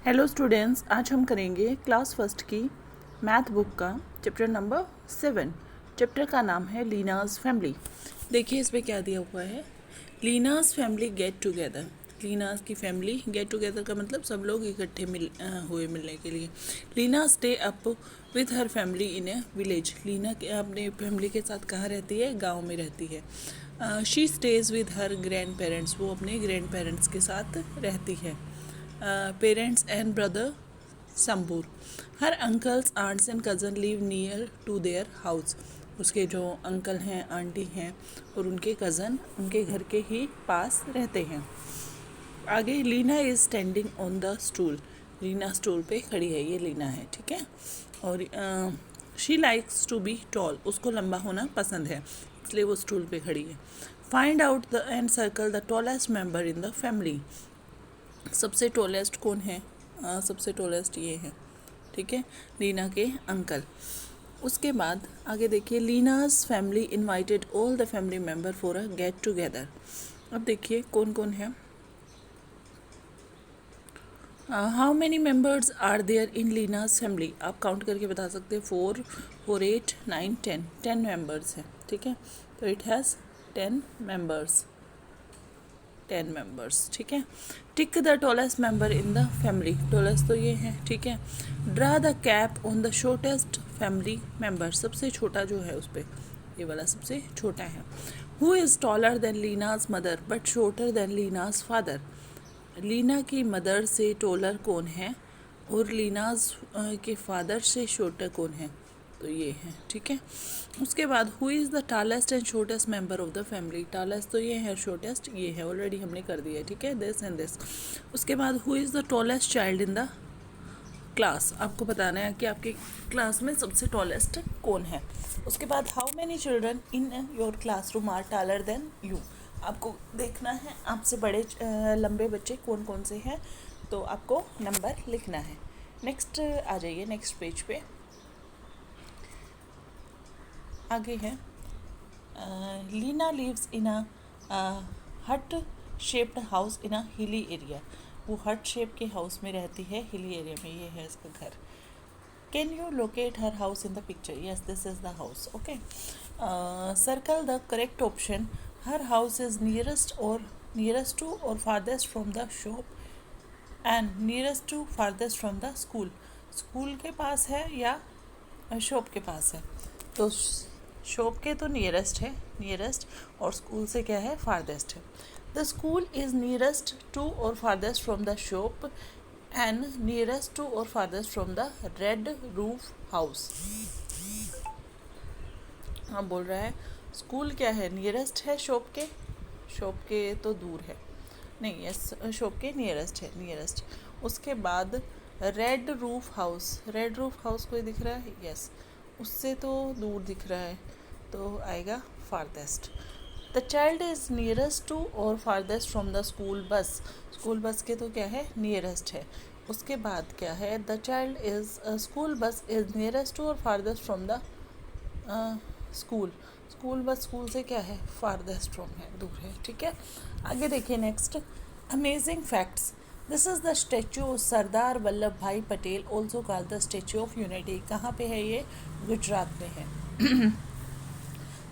Hello students, आज हम करेंगे क्लास फर्स्ट की मैथ बुक का चैप्टर नंबर 7। चैप्टर का नाम है लीनास फैमिली। देखिए इसमें क्या दिया हुआ है, लीनास फैमिली गेट टुगेदर। लीनास की फैमिली गेट टुगेदर का मतलब सब लोग इकट्ठे हुए मिलने के लिए। Leena stay up with her family in a village. Leena अपने फैमिली के साथ कहाँ रहती है? गाँव में रहती है। She stays with her grand parents. वो अपने ग्रैंड पेरेंट्स के साथ रहती है। पेरेंट्स एंड ब्रदर संबूर। Her uncles aunts and cousin live near to their house. उसके जो अंकल हैं, आंटी हैं और उनके कज़न उनके घर के ही पास रहते हैं। आगे Leena is standing on the stool. Leena stool पे खड़ी है, ये लीना है, ठीक है। और she likes to be tall. उसको लंबा होना पसंद है, इसलिए वो स्टूल पे खड़ी है। Find out the end circle the tallest member in the family. सबसे टॉलेस्ट कौन है? सबसे टॉलेस्ट ये है, ठीक है, लीना के अंकल। उसके बाद आगे देखिए, Leena's family invited all the family member for a get together. अब देखिए कौन कौन है। How many members are there in Leena's family? आप काउंट करके बता सकते हैं। 4, 4, 8, 9, 10। 10 मेम्बर्स हैं, ठीक है। तो इट हैज़ 10 मेम्बर्स। 10 मेंबर्स, ठीक है। Tick the tallest member in the family. Tallest तो ये है, ठीक है। Draw the cap on the shortest family member. सबसे छोटा जो है उस पर, ये वाला सबसे छोटा है। Who is taller than Leena's mother but shorter than Leena's father? Leena की मदर से टॉलर कौन है और लीनाज के फादर से शॉर्टर कौन है? तो ये है, ठीक है। उसके बाद who is the tallest and shortest member of the family? Tallest तो ये है, शॉर्टेस्ट ये है, ऑलरेडी हमने कर दिया है, ठीक है, दिस एंड दिस। उसके बाद who is the tallest child in the class? आपको बताना है कि आपके क्लास में सबसे टॉलेस्ट कौन है। उसके बाद how many children in your classroom are taller than you? आपको देखना है आपसे बड़े लंबे बच्चे कौन कौन से हैं, तो आपको नंबर लिखना है। नेक्स्ट आ जाइए, नेक्स्ट पेज पे आगे है, लीना लिव्स इन अ हट shaped house in a hilly area. वो हट शेप के हाउस में रहती है, हिली एरिया में, ये है इसका घर। Can you locate her house in the picture? Yes, this is the house, okay. Circle the correct option. Her house is nearest to or farthest from the shop and nearest to farthest from the school. School के पास है या shop के पास है? तो shop के तो नियरेस्ट है, नियरेस्ट, और स्कूल से क्या है? फारदेस्ट है। The school is nearest to or farthest from the shop and nearest to or farthest from the red roof house. हाँ, बोल रहा है स्कूल क्या है? नियरेस्ट है शॉप के तो दूर है, नहीं, यस, शॉप के नियरेस्ट है, नियरेस्ट। उसके बाद red roof house. Red roof house कोई दिख रहा है? यस, उससे तो दूर दिख रहा है, तो आएगा farthest. The child is nearest to or farthest from the school bus. School bus के तो क्या है? नियरेस्ट है। उसके बाद क्या है? The child is school bus is nearest to or farthest from the school. School bus school से क्या है? फारदेस्ट फ्रॉम है, दूर है, ठीक है। आगे देखिए, next amazing facts. This is the statue of Sardar Vallabh Bhai Patel, also called the statue of unity. कहाँ पे है ये? गुजरात में है।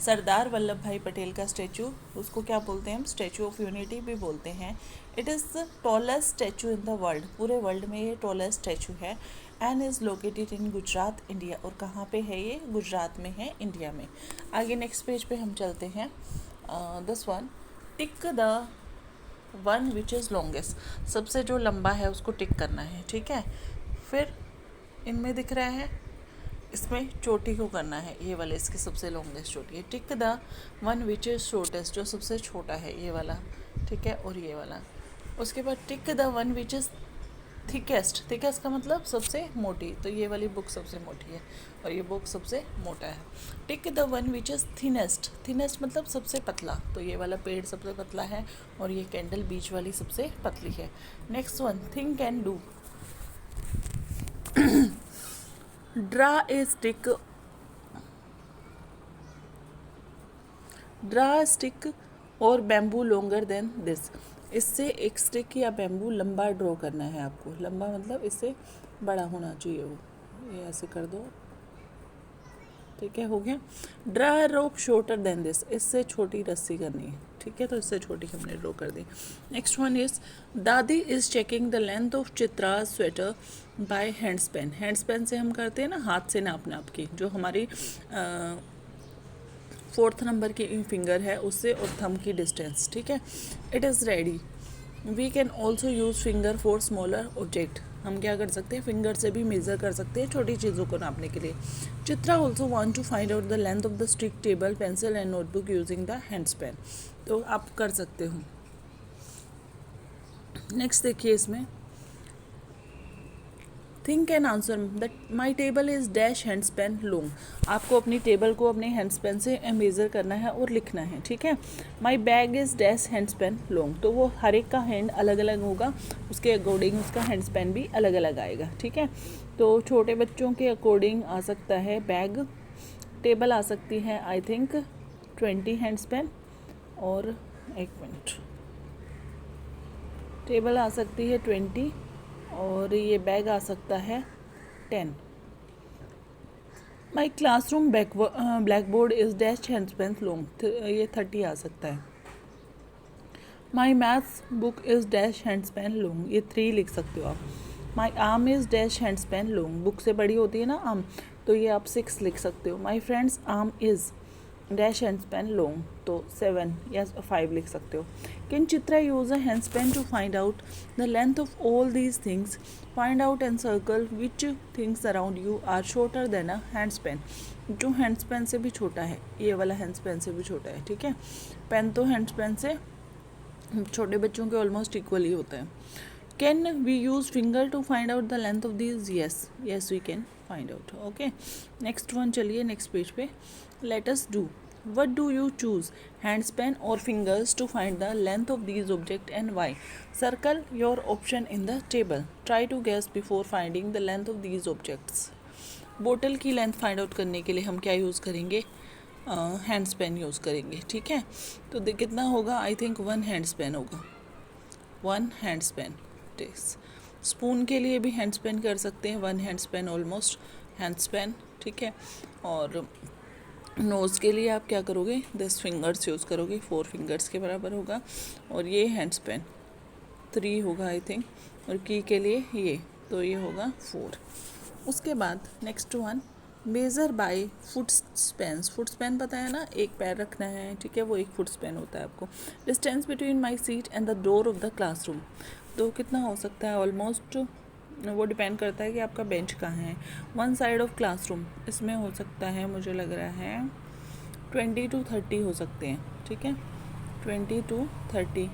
सरदार वल्लभ भाई पटेल का स्टैचू, उसको क्या बोलते हैं हम? स्टैचू ऑफ यूनिटी भी बोलते हैं। It is the tallest statue in the world. पूरे वर्ल्ड में ये टॉलेस्ट स्टैचू है and is located in Gujarat, India. और कहाँ पे है ये? गुजरात में है, इंडिया में। आगे नेक्स्ट पेज पे हम चलते हैं। This one, tick the one which is longest. सबसे जो लंबा है उसको टिक करना है, ठीक है। फिर इनमें दिख रहा है, इसमें चोटी को करना है, ये वाले इसकी सबसे लॉन्गेस्ट चोटी है। Tick the one which is shortest, जो सबसे छोटा है, ये वाला, ठीक है, और ये वाला। उसके बाद tick the one which is thickest. Thickest का मतलब सबसे मोटी, तो ये वाली बुक सबसे मोटी है और ये बुक सबसे मोटा है। Tick the one which is thinnest. Thinnest मतलब सबसे पतला, तो ये वाला पेड़ सबसे पतला है और ये कैंडल बीच वाली सबसे पतली है। Next one, think and do. Draw a stick, draw stick और बैम्बू लॉन्गर देन दिस। इससे एक स्टिक या बैम्बू लंबा ड्रॉ करना है आपको, लंबा मतलब इससे बड़ा होना चाहिए वो, ये ऐसे कर दो, ठीक है, हो गया। Draw rope shorter than this, इससे छोटी रस्सी करनी है, ठीक है, तो इससे छोटी हमने ड्रॉ कर दी। Next one is dadi is checking the length of Chitra sweater by hand span. Hand span से हम करते हैं ना हाथ से नाप की, जो हमारी 4th नंबर की फिंगर है उससे और थंब की डिस्टेंस, ठीक है। It is ready. We can also use finger for smaller object, हम क्या कर सकते हैं, फिंगर से भी मेज़र कर सकते हैं छोटी चीज़ों को नापने के लिए। Chitra also want to find out the length of the stick, table, pencil and notebook using the hand span, तो आप कर सकते हो। नेक्स्ट देखिए इसमें, think and answer that my table is dash hand pen long, आपको अपनी टेबल को अपने हैंड्स पेन से मेज़र करना है और लिखना है, ठीक है। My bag is dash hand pen long, तो वो हर एक का हैंड अलग अलग होगा, उसके अकॉर्डिंग उसका हैंड्स पेन भी अलग अलग आएगा, ठीक है। तो छोटे बच्चों के अकॉर्डिंग आ सकता है बैग, टेबल आ सकती है आई थिंक 20 हैंड्स पेन, और एक मिनट, टेबल आ सकती है 20 और ये बैग आ सकता है 10। My classroom black board is dash hand pen long, ये 30 आ सकता है। My maths book is dash hand pen long, ये 3 लिख सकते हो आप। My arm is dash hand pen long, book से बड़ी होती है ना आर्म, तो ये आप 6 लिख सकते हो। My friend's arm is dash hand pen long, तो 7 या 5 लिख सकते हो। Can Chitra use a hand span to find out the length of all these things, find out and circle which things around you are shorter than a hand span, जो hand span से भी छोटा है, ये वाला हैंड्स पेन से भी छोटा है, ठीक है। पेन तो हैंड्स पेन से छोटे बच्चों के ऑलमोस्ट इक्वल ही होता है। Can we use finger to find out the length of these, yes we can find out, okay. Next one, चलिए नेक्स्ट पेज पे, let us do, what do you choose, hands pen or fingers to find the length of these objects and why? Circle your option in the table, try to guess before finding the length of these objects। बोतल की length find out करने के लिए हम क्या use करेंगे, hands pen use करेंगे, ठीक है। तो कितना होगा, आई थिंक 1 हैंड्स पेन होगा, 1 हैंड्स पेन। स्पून के लिए भी हैंड्स पेन कर सकते हैं, 1 hand span almost hand span, ठीक है। और नोज़ के लिए आप क्या करोगे, 10 फिंगर्स यूज़ करोगे, 4 फिंगर्स के बराबर होगा। और ये हैंड्स पेन 3 होगा आई थिंक, और की के लिए ये, तो ये होगा 4। उसके बाद next one, measure by foot spans, foot span पता है ना, एक पैर रखना है, ठीक है, वो 1 फुट स्पैन होता है आपको। Distance between my seat and the door of the classroom, तो कितना हो सकता है, ऑलमोस्ट वो डिपेंड करता है कि आपका बेंच कहाँ है। 1 साइड ऑफ क्लासरूम, इसमें हो सकता है, मुझे लग रहा है 20 to 30 हो सकते हैं, ठीक है, 20 to 30,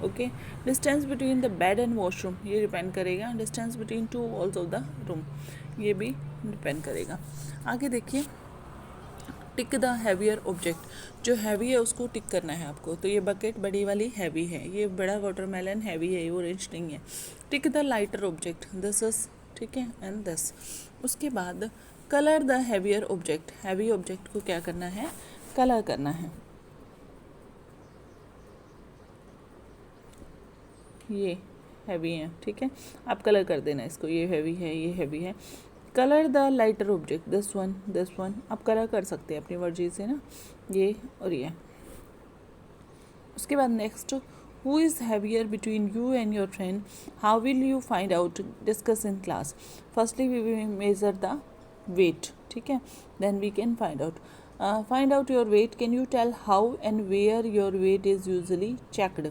okay. Distance between the bed and washroom, ये डिपेंड करेगा। Distance between 2 walls of the room, ये भी डिपेंड करेगा। आगे देखिए, टिक द हैवियर ऑब्जेक्ट, जो हैवी है उसको टिक करना है आपको। तो ये बकेट बड़ी वाली हैवी है, ये बड़ा वाटरमेलन हैवी है, ये ऑरेंज नहीं है। Tick the lighter object, this is, ठीक है, एंड दिस। उसके बाद colour the heavier object, heavy object को क्या करना है, कलर करना है। ये हैवी है, ठीक है, आप कलर कर देना इसको, ये हैवी है, ये हैवी है। Colour the lighter object, this one आप कलर कर सकते हैं अपनी मर्जी से ना, ये और ये। उसके बाद next, who is heavier between you and your friend, how will you find out, discuss in class. Firstly we will measure the weight, ठीक है, then we can find out your weight, can you tell how and where your weight is usually checked.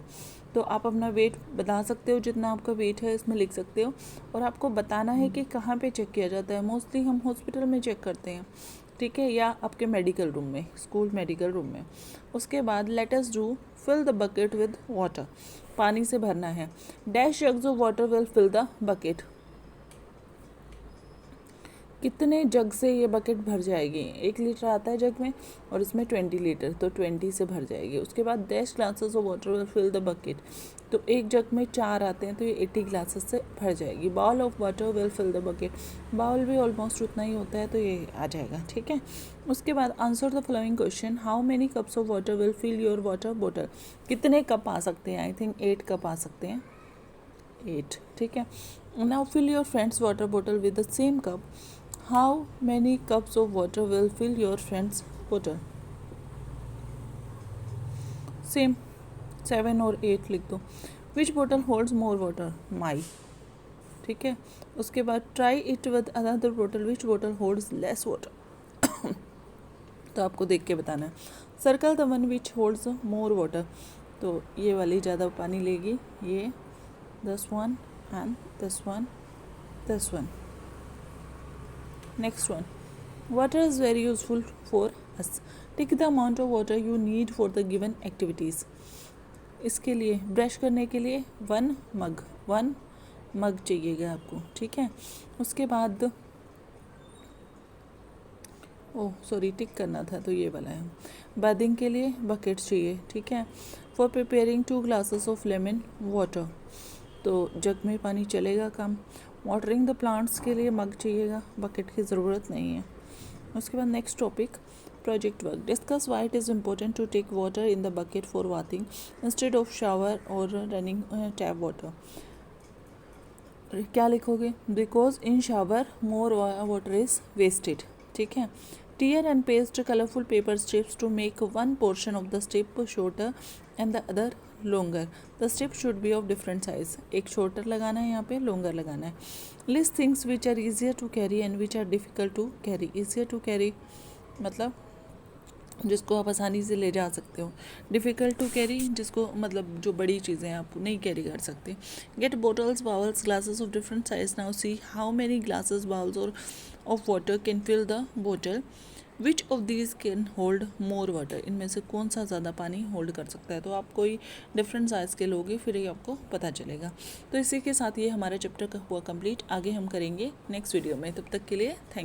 तो आप अपना wait बता सकते हो, जितना आपका वेट है इसमें लिख सकते हो, और आपको बताना है कि कहाँ पे चेक किया जाता है। मोस्टली हम हॉस्पिटल में चेक करते हैं, ठीक है, या आपके मेडिकल रूम में, स्कूल मेडिकल रूम में। उसके बाद let us do, fill the bucket with water, पानी से भरना है। Dash jugs of water will fill the bucket, कितने जग से ये बकेट भर जाएगी, 1 लीटर आता है जग में और इसमें 20 लीटर, तो 20 से भर जाएगी। उसके बाद dash glasses of water will fill the bucket, तो एक जग में 4 आते हैं तो ये 80 ग्लासेस से भर जाएगी। Bowl of water will fill the bucket, bowl भी ऑलमोस्ट उतना ही होता है तो ये आ जाएगा, ठीक है। उसके बाद answer the following question, how many cups of water will fill your water bottle, कितने कप आ सकते हैं, आई थिंक 8 कप आ सकते हैं, 8, ठीक है। Now fill your friend's water bottle with the same cup, how many cups of water will fill your friend's bottle, same 7 और 8 लिख दो। Which bottle holds more water, my, ठीक है। उसके बाद try it with another bottle, which bottle holds less water, तो आपको देख के बताना है। Circle the one which holds more water, तो ये वाली ज़्यादा पानी लेगी, ये this one and this one. Next one, water is very useful for us, take the amount of water you need for the given activities, इसके लिए brush करने के लिए 1 मग चाहिएगा आपको, ठीक है। उसके बाद टिक करना था तो ये वाला है। बाथिंग के लिए बकेट चाहिए, ठीक है। For preparing 2 glasses of lemon water, तो जग में पानी चलेगा कम। वाटरिंग द प्लांट्स के लिए मग चाहिएगा, बकेट की ज़रूरत नहीं है। उसके बाद next topic project work, discuss why it is important to take water in the bucket for bathing instead of shower और रनिंग टैप वाटर। क्या लिखोगे, because in shower more water is wasted, ठीक है। Tear and paste colourful paper strips to make one portion of the strip shorter and the other longer, the strip should be of different size, एक shorter लगाना है यहाँ पे, longer लगाना है। List things which are easier to carry and which are difficult to carry, easier to carry मतलब जिसको आप आसानी से ले जा सकते हो, डिफ़िकल्ट टू कैरी जिसको मतलब जो बड़ी चीज़ें आप नहीं कैरी कर सकते। Get bottles bowls glasses of different size, now see how many glasses bowls or of water can fill the bottle, which of these can hold more water, इनमें से कौन सा ज़्यादा पानी होल्ड कर सकता है। तो आप कोई डिफरेंट साइज़ के लोगे फिर ये आपको पता चलेगा। तो इसी के साथ ये हमारा चैप्टर का हुआ कंप्लीट, आगे हम करेंगे नेक्स्ट वीडियो में। तब तक के लिए थैंक